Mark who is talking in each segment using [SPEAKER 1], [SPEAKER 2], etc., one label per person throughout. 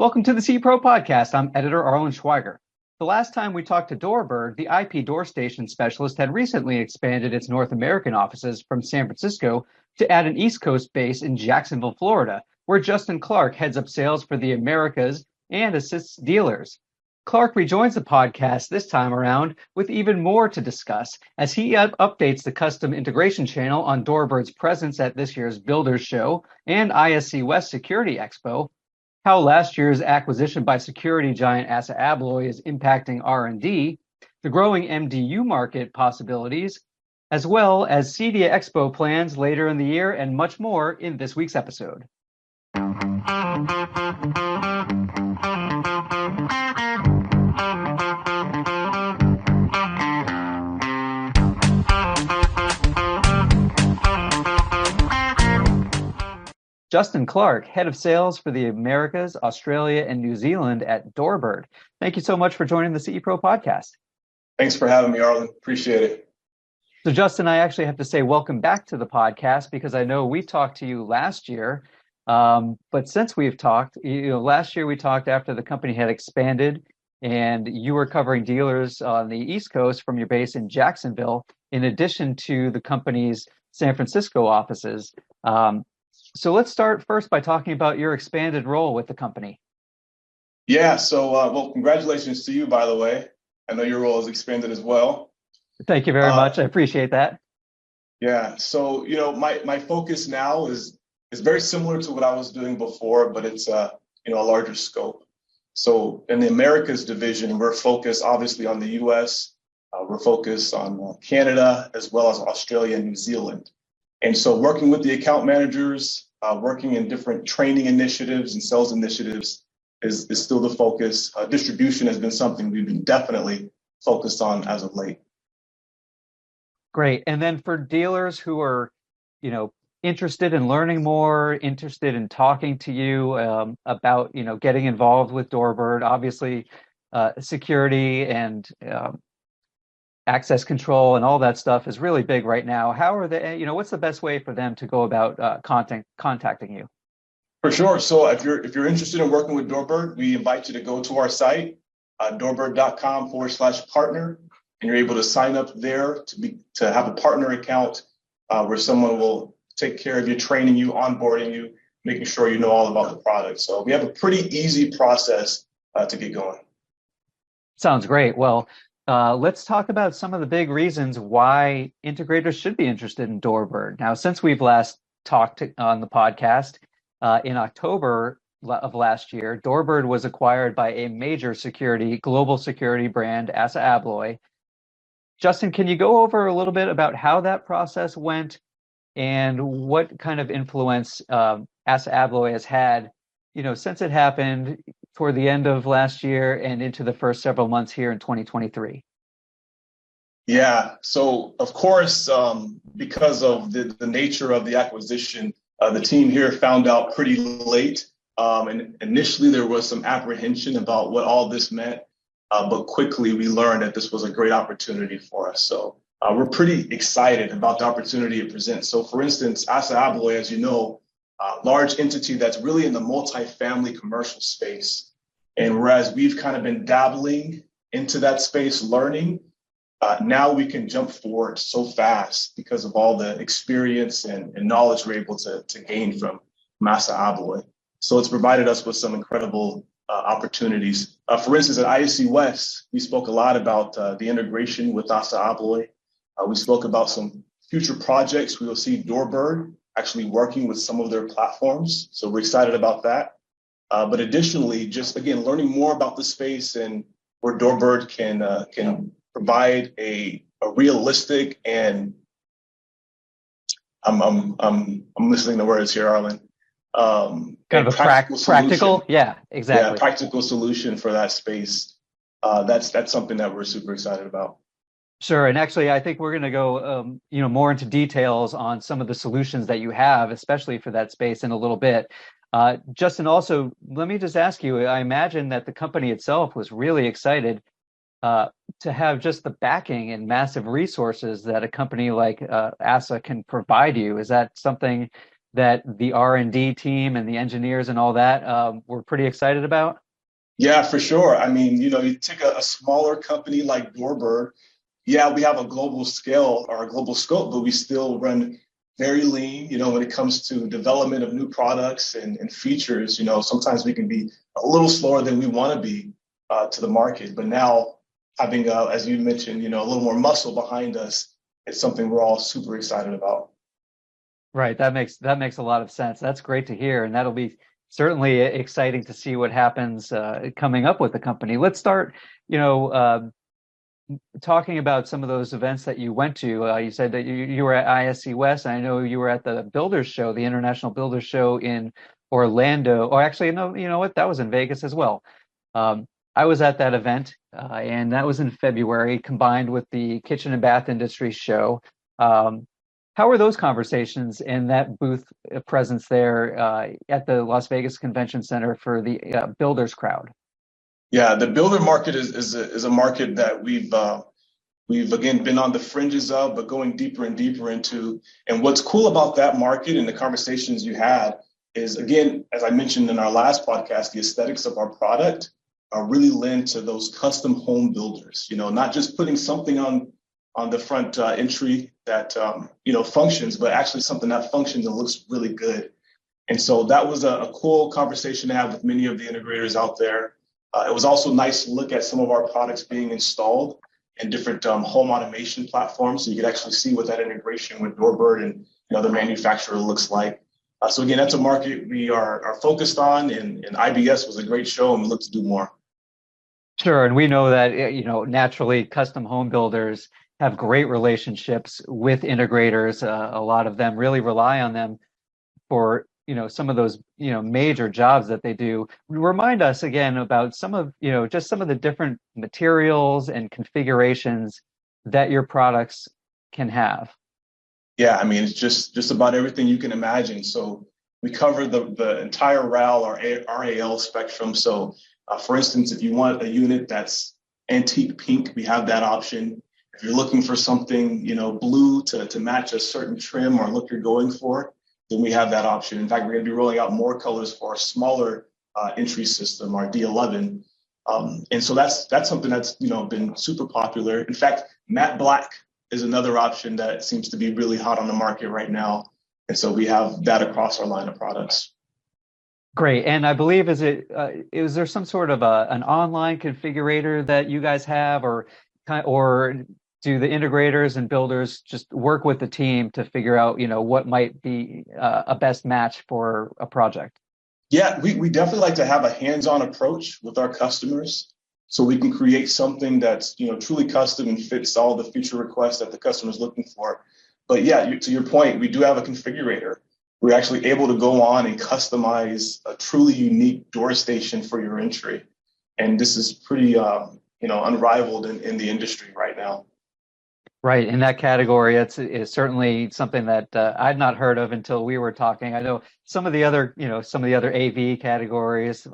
[SPEAKER 1] Welcome to the CPro podcast. I'm editor Arlen Schweiger. The last time we talked to DoorBird, the IP Doorstation specialist had recently expanded its North American offices from San Francisco to add an East Coast base in Jacksonville, Florida, where Justin Clark heads up sales for the Americas and assists dealers. Clark rejoins the podcast this time around with even more to discuss as he updates the custom integration channel on DoorBird's presence at this year's Builders Show and ISC West Security Expo, how last year's acquisition by security giant ASSA ABLOY is impacting R&D, the growing MDU market possibilities, as well as CEDIA Expo plans later in the year, and much more in this week's episode. Justin Clark, head of sales for the Americas, Australia, and New Zealand at DoorBird. Thank you so much for joining the CEPro podcast.
[SPEAKER 2] Thanks for having me, Arlen. Appreciate it.
[SPEAKER 1] So, Justin, I actually have to say welcome back to the podcast because I know we talked to you last year. But since we've talked, last year we talked after the company had expanded and you were covering dealers on the East Coast from your base in Jacksonville, in addition to the company's San Francisco offices. So let's start first by talking about your expanded role with the company.
[SPEAKER 2] Yeah, well, congratulations to you, by the way. I know your role has expanded as well.
[SPEAKER 1] Thank you very much. I appreciate that.
[SPEAKER 2] Yeah, so, my focus now is very similar to what I was doing before, but it's, a larger scope. So in the Americas division, we're focused obviously on the US. We're focused on Canada, as well as Australia and New Zealand. And so working with the account managers, working in different training initiatives and sales initiatives is still the focus. Distribution has been something we've been definitely focused on as of late.
[SPEAKER 1] Great. And then for dealers who are, interested in learning more, interested in talking to you about, getting involved with DoorBird, obviously security and access control and all that stuff is really big right now. How are they, what's the best way for them to go about contacting you?
[SPEAKER 2] For sure. So if you're interested in working with DoorBird, we invite you to go to our site, doorbird.com/partner, and you're able to sign up there to have a partner account where someone will take care of you, training you, onboarding you, making sure you know all about the product. So we have a pretty easy process to get going.
[SPEAKER 1] Sounds great. Well, let's talk about some of the big reasons why integrators should be interested in DoorBird. Now, since we've last talked on the podcast in October of last year, DoorBird was acquired by a major global security brand, ASSA ABLOY. Justin, can you go over a little bit about how that process went and what kind of influence ASSA ABLOY has had, since it happened toward the end of last year and into the first several months here in 2023?
[SPEAKER 2] Yeah, so of course, because of the nature of the acquisition, the team here found out pretty late. And initially there was some apprehension about what all this meant, but quickly we learned that this was a great opportunity for us. So we're pretty excited about the opportunity it presents. So for instance, ASSA ABLOY, as you know, large entity that's really in the multifamily commercial space. And whereas we've kind of been dabbling into that space, learning, now we can jump forward so fast because of all the experience and knowledge we're able to gain from ASSA ABLOY. So it's provided us with some incredible opportunities. For instance, at ISC West, we spoke a lot about the integration with ASSA ABLOY. We spoke about some future projects. We will see DoorBird actually working with some of their platforms. So we're excited about that. But additionally, just again, learning more about the space and where DoorBird can provide a realistic and I'm listening to words here, Arlen.
[SPEAKER 1] Kind of a practical, yeah, exactly.
[SPEAKER 2] Yeah, practical solution for that space. That's something that we're super excited about.
[SPEAKER 1] Sure. And actually, I think we're going to go, more into details on some of the solutions that you have, especially for that space in a little bit. Justin, also, let me just ask you, I imagine that the company itself was really excited to have just the backing and massive resources that a company like ASSA can provide you. Is that something that the R&D team and the engineers and all that were pretty excited about?
[SPEAKER 2] Yeah, for sure. I mean, you take a smaller company like DoorBird. Yeah, we have a global scale or a global scope, but we still run very lean, when it comes to development of new products and features. Sometimes we can be a little slower than we want to be to the market. But now having, as you mentioned, a little more muscle behind us, it's something we're all super excited about.
[SPEAKER 1] Right. That makes a lot of sense. That's great to hear, and that'll be certainly exciting to see what happens coming up with the company. Let's start, you know, talking about some of those events that you went to. You said that you were at ISC West. I know you were at the Builders Show, the International Builders Show in Orlando. Or actually, no, you know what? That was in Vegas as well. I was at that event, and that was in February, combined with the Kitchen and Bath Industry Show. How were those conversations and that booth presence there at the Las Vegas Convention Center for the builders crowd?
[SPEAKER 2] Yeah, the builder market is a market that we've again been on the fringes of, but going deeper and deeper into. And what's cool about that market and the conversations you had is, again, as I mentioned in our last podcast, the aesthetics of our product really lend to those custom home builders. Not just putting something on the front entry that functions, but actually something that functions and looks really good. And so that was a cool conversation to have with many of the integrators out there. It was also nice to look at some of our products being installed in different home automation platforms, so you could actually see what that integration with DoorBird and other manufacturer looks like. So again, that's a market we are focused on, and IBS was a great show, and we look to do more.
[SPEAKER 1] Sure, and we know that naturally custom home builders have great relationships with integrators. A lot of them really rely on them for some of those major jobs that they do. Remind us again about some of just some of the different materials and configurations that your products can have.
[SPEAKER 2] Yeah, I mean, it's just about everything you can imagine. So we cover the entire RAL or RAL spectrum. So for instance, if you want a unit that's antique pink, we have that option. If you're looking for something blue to match a certain trim or look you're going for, then we have that option. In fact, we're going to be rolling out more colors for our smaller entry system, our D11. And so that's something that's been super popular. In fact, matte black is another option that seems to be really hot on the market right now. And so we have that across our line of products.
[SPEAKER 1] Great. And I believe is there some sort of an online configurator that you guys have, or do the integrators and builders just work with the team to figure out, what might be a best match for a project?
[SPEAKER 2] Yeah, we definitely like to have a hands-on approach with our customers so we can create something that's, truly custom and fits all the feature requests that the customer is looking for. But yeah, to your point, we do have a configurator. We're actually able to go on and customize a truly unique Doorstation for your entry. And this is pretty, unrivaled in the industry right now.
[SPEAKER 1] Right. In that category, it's certainly something that I'd not heard of until we were talking. I know some of the other AV categories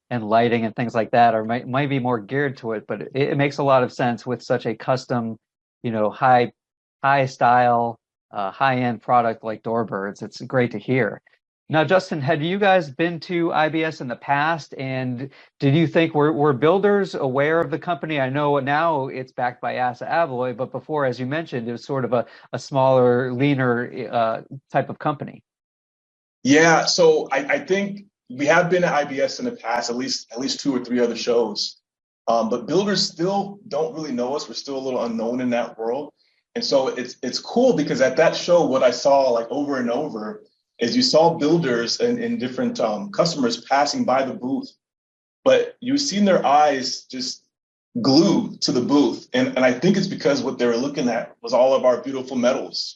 [SPEAKER 1] and lighting and things like that might be more geared to it, but it makes a lot of sense with such a custom, high style, high end product like DoorBirds. It's great to hear. Now, Justin, had you guys been to IBS in the past, and did you think were builders aware of the company? I know now it's backed by ASSA ABLOY, but before, as you mentioned, it was sort of a smaller, leaner type of company.
[SPEAKER 2] Yeah, so I think we have been at IBS in the past, at least 2 or 3 other shows, but builders still don't really know us. We're still a little unknown in that world, and so it's cool because at that show, what I saw like over and over is you saw builders and different customers passing by the booth, but you've seen their eyes just glued to the booth. And I think it's because what they were looking at was all of our beautiful metals,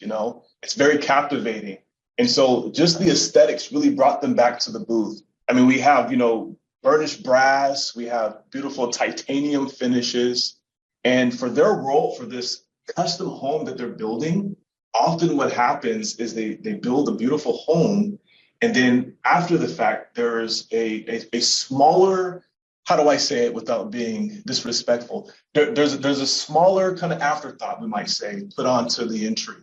[SPEAKER 2] it's very captivating. And so just the aesthetics really brought them back to the booth. I mean, we have, burnished brass, we have beautiful titanium finishes. And for their role for this custom home that they're building, often what happens is they build a beautiful home, and then after the fact, there's a smaller, how do I say it without being disrespectful? There's a smaller kind of afterthought, we might say, put onto the entry.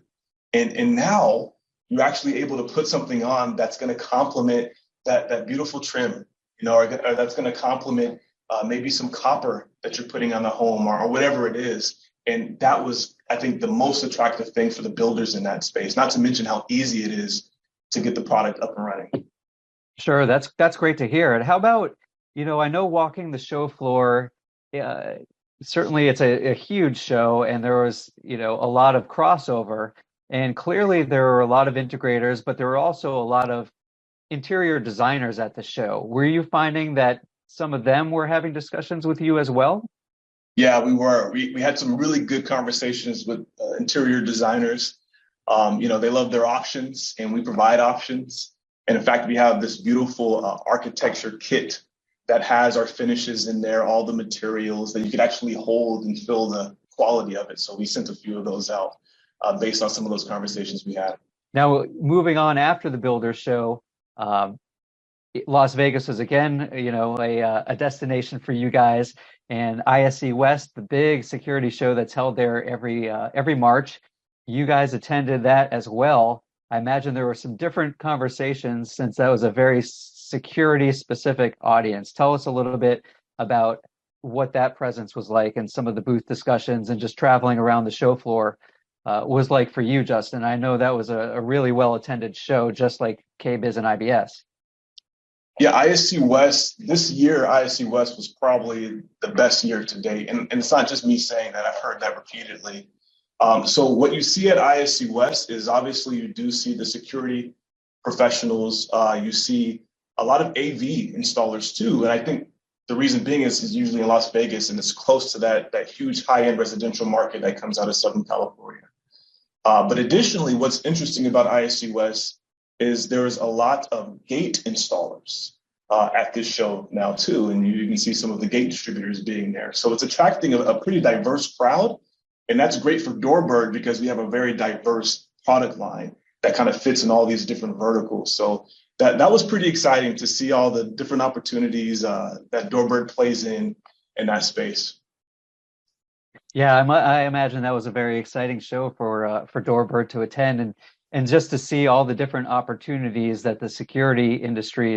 [SPEAKER 2] And now you're actually able to put something on that's going to complement that beautiful trim, or that's going to complement maybe some copper that you're putting on the home or whatever it is. And that was, I think, the most attractive thing for the builders in that space, not to mention how easy it is to get the product up and running.
[SPEAKER 1] Sure, that's great to hear. And how about, I know walking the show floor, uh, certainly it's a huge show, and there was, a lot of crossover, and clearly there were a lot of integrators, but there were also a lot of interior designers at the show. Were you finding that some of them were having discussions with you as well?
[SPEAKER 2] Yeah, we were. We had some really good conversations with interior designers. They love their options, and we provide options. And in fact, we have this beautiful architecture kit that has our finishes in there, all the materials that you could actually hold and feel the quality of it. So we sent a few of those out based on some of those conversations we had.
[SPEAKER 1] Now, moving on after the Builder Show, um, Las Vegas is again, a destination for you guys, and ISC West, the big security show that's held there every March. You guys attended that as well. I imagine there were some different conversations since that was a very security specific audience. Tell us a little bit about what that presence was like and some of the booth discussions and just traveling around the show floor was like for you, Justin. I know that was a really well attended show, just like KBIS and IBS.
[SPEAKER 2] Yeah, ISC West, this year, ISC West was probably the best year to date. And it's not just me saying that, I've heard that repeatedly. So what you see at ISC West is obviously you do see the security professionals, you see a lot of AV installers too. And I think the reason being is usually in Las Vegas, and it's close to that huge high-end residential market that comes out of Southern California. But additionally, what's interesting about ISC West is there's a lot of gate installers at this show now too. And you can see some of the gate distributors being there. So it's attracting a pretty diverse crowd. And that's great for DoorBird because we have a very diverse product line that kind of fits in all these different verticals. So that was pretty exciting to see all the different opportunities that DoorBird plays in that space.
[SPEAKER 1] Yeah, I imagine that was a very exciting show for DoorBird to attend, and just to see all the different opportunities that the security industry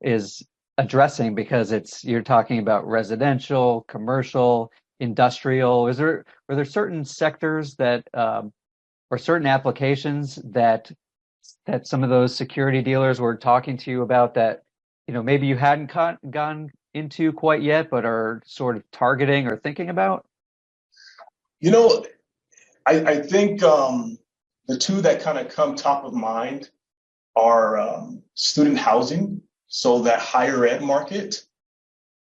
[SPEAKER 1] is addressing, because you're talking about residential, commercial, industrial. Were there certain sectors that or certain applications that some of those security dealers were talking to you about that maybe you hadn't gone into quite yet, but are sort of targeting or thinking about?
[SPEAKER 2] You know, I think the two that kind of come top of mind are student housing. So that higher ed market,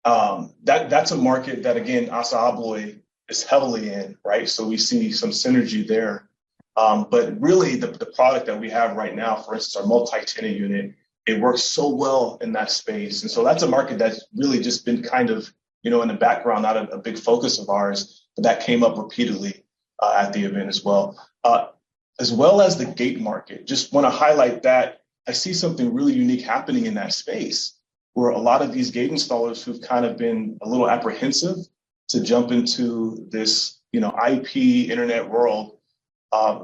[SPEAKER 2] that's a market that, again, ASSA ABLOY is heavily in, right? So we see some synergy there. But really, the product that we have right now, for instance, our multi-tenant unit, it works so well in that space. And so that's a market that's really just been kind of, in the background, not a big focus of ours, but that came up repeatedly at the event as well as the gate market. Just want to highlight that I see something really unique happening in that space, where a lot of these gate installers who've kind of been a little apprehensive to jump into this, IP internet world,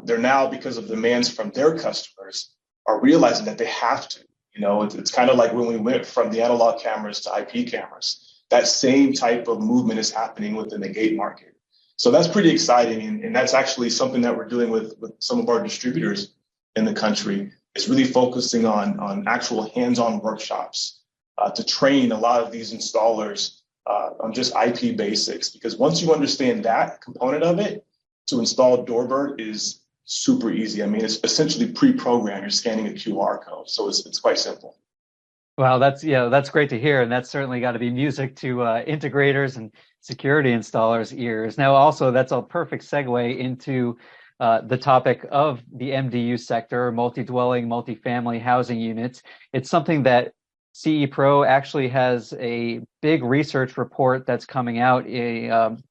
[SPEAKER 2] they're now, because of demands from their customers, are realizing that they have to. It's kind of like when we went from the analog cameras to IP cameras. That same type of movement is happening within the gate market. So that's pretty exciting. And that's actually something that we're doing with some of our distributors in the country. It's really focusing on actual hands-on workshops to train a lot of these installers on just IP basics. Because once you understand that component of it, to install DoorBird is super easy. I mean, it's essentially pre-programmed. You're scanning a QR code. So it's quite simple.
[SPEAKER 1] Wow, that's great to hear, and that's certainly got to be music to integrators and security installers' ears. Now, also, that's a perfect segue into the topic of the MDU sector, multi-dwelling, multifamily housing units. It's something that CE Pro actually has a big research report that's coming out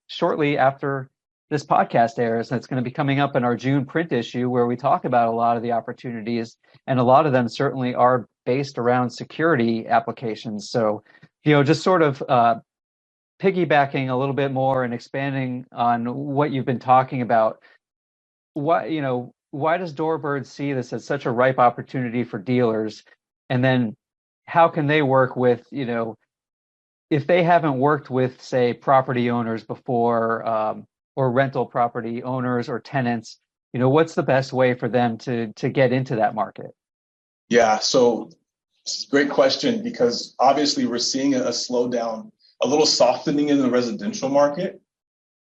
[SPEAKER 1] shortly after this podcast airs, and it's going to be coming up in our June print issue, where we talk about a lot of the opportunities, and a lot of them certainly are based around security applications. So, just sort of piggybacking a little bit more and expanding on what you've been talking about. why does DoorBird see this as such a ripe opportunity for dealers? And then how can they work with, if they haven't worked with, say, property owners before, or rental property owners or tenants, what's the best way for them to get into that market?
[SPEAKER 2] Yeah, so it's a great question because obviously we're seeing a slowdown, a little softening in the residential market.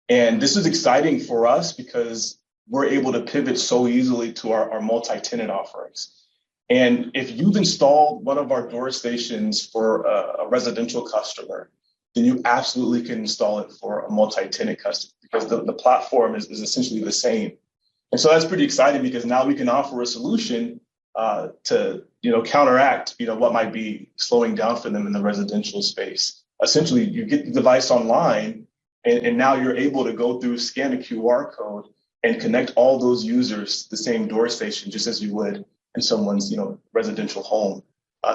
[SPEAKER 2] And this is exciting for us because we're able to pivot so easily to our multi-tenant offerings. And if you've installed one of our door stations for a residential customer, then you absolutely can install it for a multi-tenant customer because the platform is essentially the same. And so that's pretty exciting because now we can offer a solution to counteract what might be slowing down for them in the residential space. Essentially, you get the device online, and now you're able to go through, scan a QR code, and connect all those users to the same door station, just as you would in someone's residential home.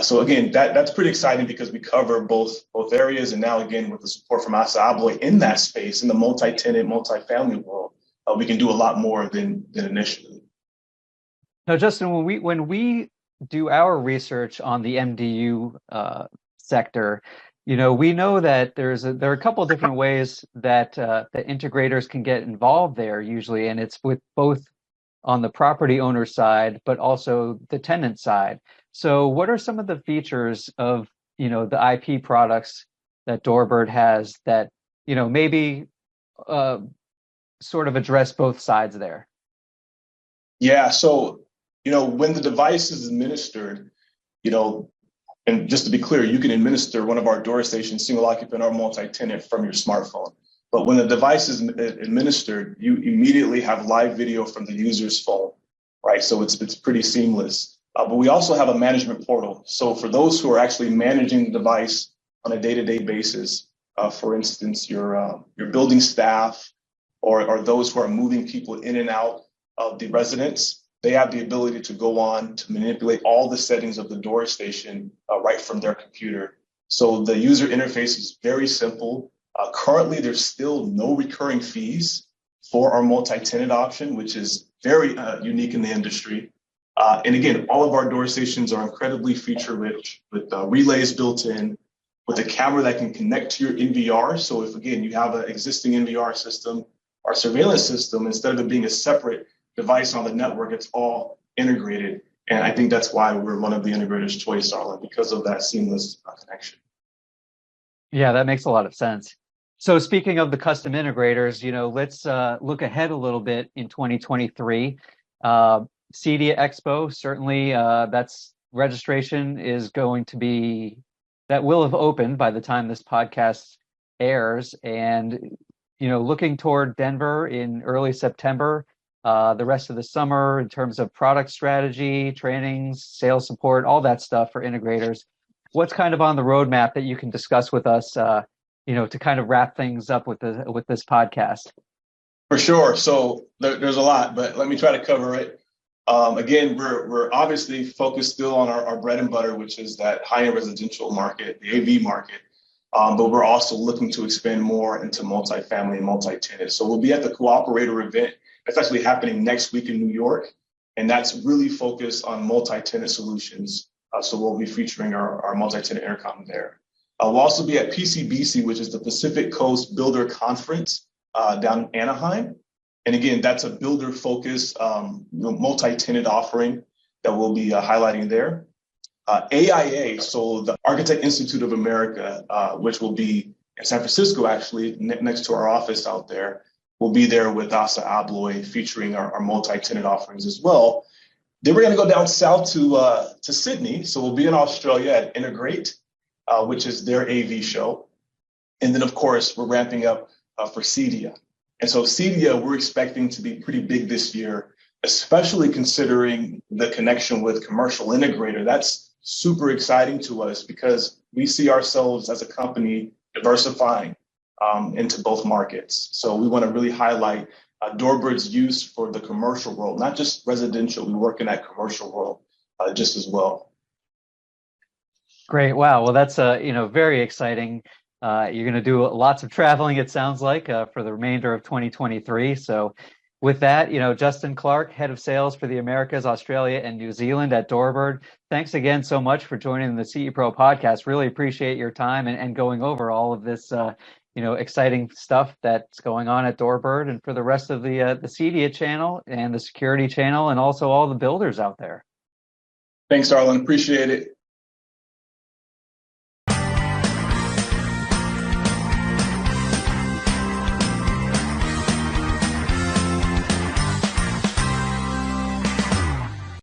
[SPEAKER 2] So again, that's pretty exciting because we cover both areas, and now again with the support from ASSA ABLOY in that space, in the multi-tenant, multi-family world, we can do a lot more than initially.
[SPEAKER 1] Now, Justin, when we do our research on the MDU sector, we know that there are a couple of different ways that the integrators can get involved there usually, and it's with both on the property owner side, but also the tenant side. So what are some of the features of, the IP products that DoorBird has that, maybe sort of address both sides there?
[SPEAKER 2] Yeah, so, when the device is administered, and just to be clear, you can administer one of our door stations, single occupant or multi-tenant, from your smartphone. But when the device is administered, you immediately have live video from the user's phone, right? So it's pretty seamless. But we also have a management portal. So for those who are actually managing the device on a day-to-day basis, for instance, your building staff or those who are moving people in and out of the residence, they have the ability to go on to manipulate all the settings of the door station right from their computer. So the user interface is very simple. Currently, there's still no recurring fees for our multi-tenant option, which is very unique in the industry. And again, all of our door stations are incredibly feature-rich with relays built in, with a camera that can connect to your NVR. So if, again, you have an existing NVR system or surveillance system, instead of it being a separate device on the network, it's all integrated. And I think that's why we're one of the integrators' choice, Arlen, because of that seamless connection.
[SPEAKER 1] Yeah, that makes a lot of sense. So speaking of the custom integrators, let's look ahead a little bit in 2023. CEDIA Expo, certainly that's registration is going to be, that will have opened by the time this podcast airs. And, looking toward Denver in early September, the rest of the summer in terms of product strategy, trainings, sales support, all that stuff for integrators. What's kind of on the roadmap that you can discuss with us, to kind of wrap things up with this podcast?
[SPEAKER 2] For sure. So there's a lot, but let me try to cover it. Again, we're obviously focused still on our bread and butter, which is that high-end residential market, the AV market. But we're also looking to expand more into multifamily and multi-tenant. So we'll be at the Cooperator event. It's actually happening next week in New York, and that's really focused on multi-tenant solutions. So we'll be featuring our multi-tenant intercom there. We'll also be at PCBC, which is the Pacific Coast Builder Conference down in Anaheim. And again, that's a builder-focused multi-tenant offering that we'll be highlighting there. AIA, so the Architect Institute of America, which will be in San Francisco, actually, next to our office out there, will be there with ASSA ABLOY featuring our multi-tenant offerings as well. Then we're going to go down south to Sydney. So we'll be in Australia at Integrate, which is their AV show. And then, of course, we're ramping up for CEDIA. And so CEDIA, we're expecting to be pretty big this year, especially considering the connection with commercial integrator. That's super exciting to us because we see ourselves as a company diversifying into both markets. So we want to really highlight DoorBird's use for the commercial world, not just residential. We work in that commercial world just as well.
[SPEAKER 1] Great. Wow. Well, that's very exciting. You're going to do lots of traveling, it sounds like, for the remainder of 2023. So With that, Justin Clark, head of sales for the Americas, Australia, and New Zealand at DoorBird. Thanks again so much for joining the CE Pro podcast. Really appreciate your time and going over all of this, exciting stuff that's going on at DoorBird and for the rest of the CEDIA channel and the security channel and also all the builders out there.
[SPEAKER 2] Thanks, Arlen. Appreciate it.